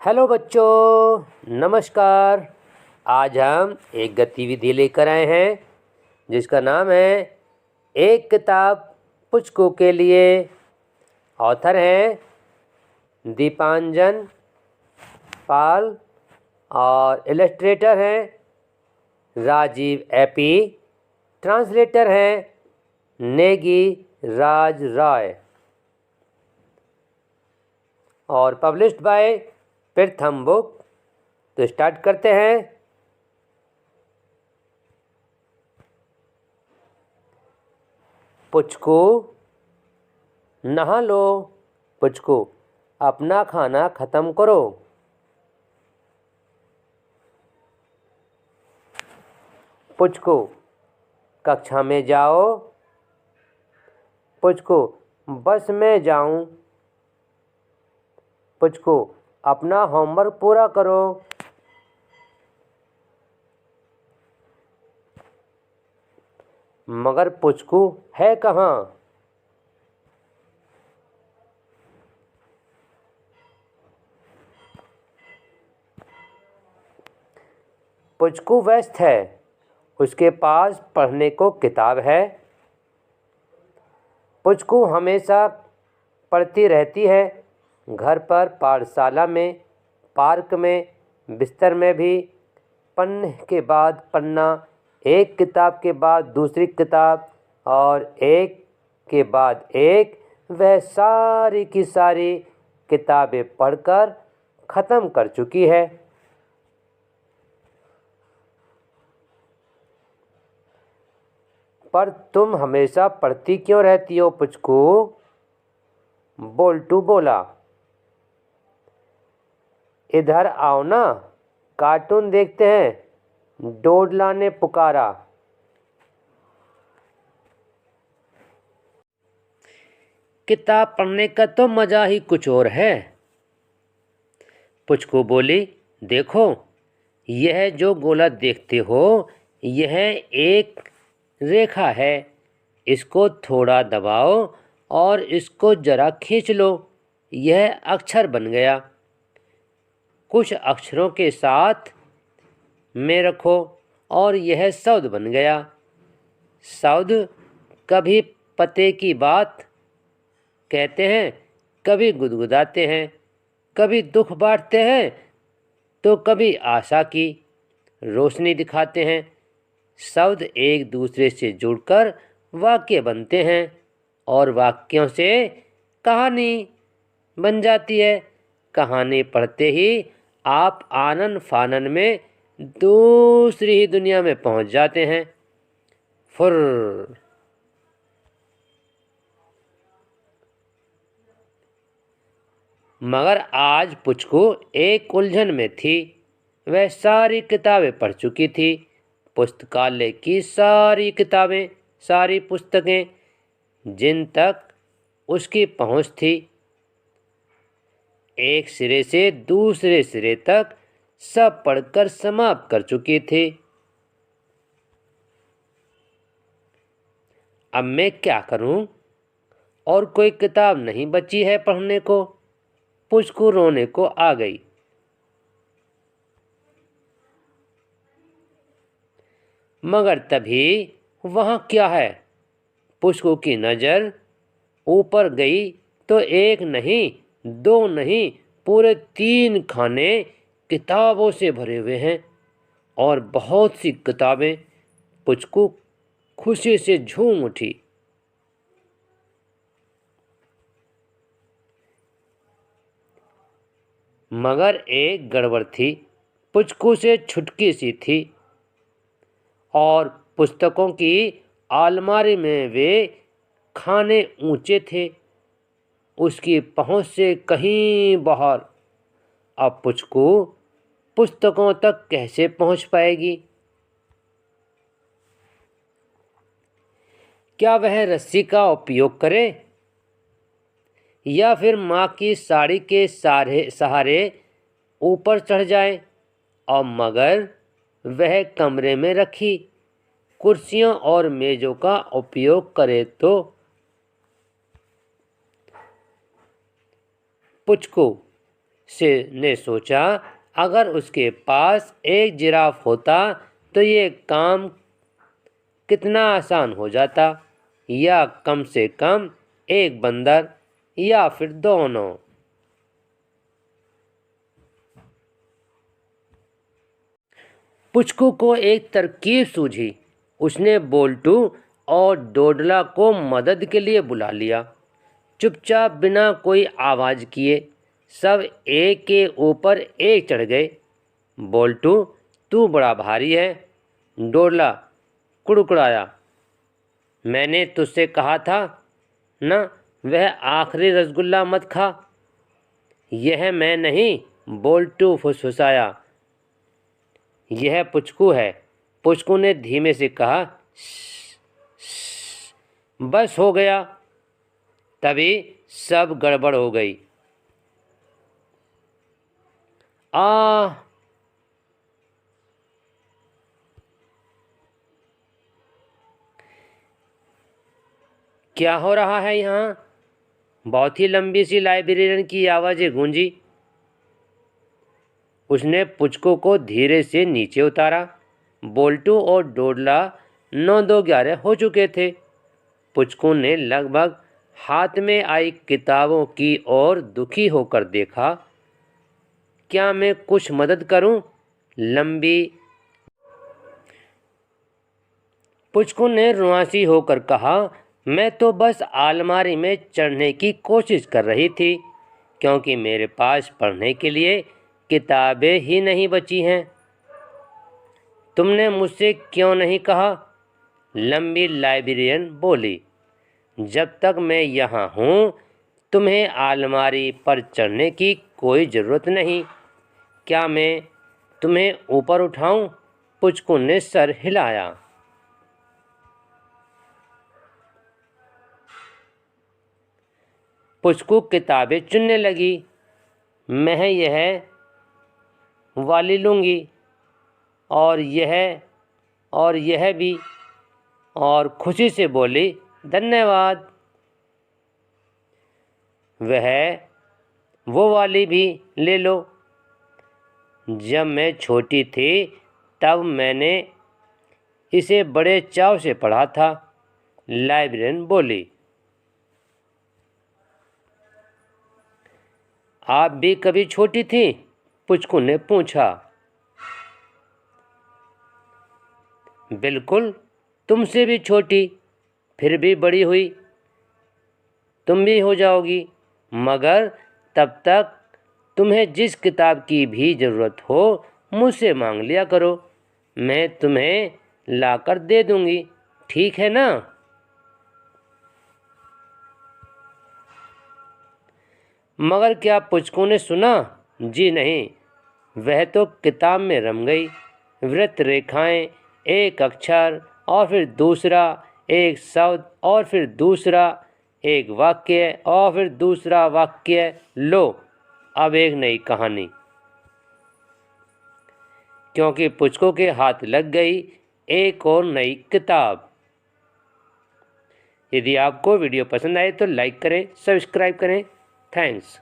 Hello बच्चों, नमस्कार। आज हम एक गतिविधि लेकर आए हैं जिसका नाम है एक किताब पुचकू के लिए। ऑथर हैं दीपांजन पाल और इलस्ट्रेटर हैं राजीव एपी। ट्रांसलेटर हैं नेगी राज रॉय और पब्लिश्ड बाय प्रथम बुक। तो स्टार्ट करते हैं। पुचकू, नहा लो। पुचकू, अपना खाना ख़त्म करो। पुचकू, कक्षा में जाओ। पुचकू, बस में जाऊं। पुचकू, अपना होमवर्क पूरा करो। मगर पुचकू है कहाँ? पुचकू व्यस्त है। उसके पास पढ़ने को किताब है। पुचकू हमेशा पढ़ती रहती है। घर पर, पाठशाला में, पार्क में, बिस्तर में भी। पन्ने के बाद पन्ना, एक किताब के बाद दूसरी किताब और एक के बाद एक, वह सारी की सारी किताबें पढ़कर ख़त्म कर चुकी है। पर तुम हमेशा पढ़ती क्यों रहती हो पुचकू? बोल्टू बोला। इधर आओ ना, कार्टून देखते हैं, डोडला ने पुकारा। किताब पढ़ने का तो मज़ा ही कुछ और है। पुचकू बोली, देखो, यह जो गोला देखते हो, यह एक रेखा है। इसको थोड़ा दबाओ और इसको ज़रा खींच लो। यह अक्षर बन गया। कुछ अक्षरों के साथ में रखो और यह शब्द बन गया। शब्द कभी पते की बात कहते हैं, कभी गुदगुदाते हैं, कभी दुख बांटते हैं तो कभी आशा की रोशनी दिखाते हैं। शब्द एक दूसरे से जुड़कर वाक्य बनते हैं और वाक्यों से कहानी बन जाती है। कहानी पढ़ते ही आप आनन फानन में दूसरी ही दुनिया में पहुंच जाते हैं। फुर्र। मगर आज पुचकू एक उलझन में थी। वह सारी किताबें पढ़ चुकी थी। पुस्तकालय की सारी किताबें, सारी पुस्तकें जिन तक उसकी पहुंच थी, एक सिरे से दूसरे सिरे तक सब पढ़कर समाप्त कर चुकी थी। अब मैं क्या करूं? और कोई किताब नहीं बची है पढ़ने को। पुचकू रोने को आ गई। मगर तभी वहां क्या है? पुचकू की नज़र ऊपर गई तो एक नहीं, दो नहीं, पूरे 3 खाने किताबों से भरे हुए हैं और बहुत सी किताबें। पुचकू खुशी से झूम उठी। मगर एक गड़बड़ थी। पुचकू से छुटकी सी थी और पुस्तकों की अलमारी में वे खाने ऊंचे थे, उसकी पहुंच से कहीं बाहर। अब पुचकू पुस्तकों तक कैसे पहुंच पाएगी? क्या वह रस्सी का उपयोग करे या फिर माँ की साड़ी के सहारे ऊपर चढ़ जाए? और मगर वह कमरे में रखी कुर्सियों और मेजों का उपयोग करे तो? पुचकू से ने सोचा, अगर उसके पास एक जिराफ होता तो ये काम कितना आसान हो जाता, या कम से कम एक बंदर या फिर दोनों। पुचकू को एक तरकीब सूझी। उसने बोल्टू और डोडला को मदद के लिए बुला लिया। चुपचाप बिना कोई आवाज़ किए सब एक के ऊपर एक चढ़ गए। बोल्टू, तू बड़ा भारी है। डोडला कुड़कुड़ाया, मैंने तुझसे कहा था ना, वह आखिरी रसगुल्ला मत खा। यह मैं नहीं, बोल्टू फुसफुसाया, यह पुचकू है। पुचकू ने धीमे से कहा, बस हो गया। तभी सब गड़बड़ हो गई। आ क्या हो रहा है यहाँ? बहुत ही लंबी सी लाइब्रेरियन की आवाज़ें गूंजी। उसने पुचकू को धीरे से नीचे उतारा। बोल्टू और डोडला 9-2-11 हो चुके थे। पुचकू ने लगभग हाथ में आई किताबों की ओर दुखी होकर देखा। क्या मैं कुछ मदद करूं? लंबी पुचकू ने रुआंसी होकर कहा, मैं तो बस अलमारी में चढ़ने की कोशिश कर रही थी, क्योंकि मेरे पास पढ़ने के लिए किताबें ही नहीं बची हैं। तुमने मुझसे क्यों नहीं कहा? लंबी लाइब्रेरियन बोली, जब तक मैं यहाँ हूँ तुम्हें अलमारी पर चढ़ने की कोई ज़रूरत नहीं। क्या मैं तुम्हें ऊपर उठाऊं? पुचकू ने सर हिलाया। पुचकू किताबें चुनने लगी। मैं यह वाली लूँगी, और यह भी, और खुशी से बोली, धन्यवाद। वो वाली भी ले लो। जब मैं छोटी थी तब मैंने इसे बड़े चाव से पढ़ा था, लाइब्रेरियन बोली। आप भी कभी छोटी थी? पुचकू ने पूछा। बिल्कुल, तुमसे भी छोटी, फिर भी बड़ी हुई। तुम भी हो जाओगी, मगर तब तक तुम्हें जिस किताब की भी ज़रूरत हो मुझसे मांग लिया करो, मैं तुम्हें लाकर दे दूंगी, ठीक है ना? मगर क्या पुचकू ने सुना? जी नहीं, वह तो किताब में रम गई। वृत्त रेखाएं, एक अक्षर और फिर दूसरा, एक शब्द और फिर दूसरा, एक वाक्य और फिर दूसरा वाक्य। लो, अब एक नई कहानी। क्योंकि पुचकू के हाथ लग गई एक और नई किताब। यदि आपको वीडियो पसंद आए तो लाइक करें, सब्सक्राइब करें। थैंक्स।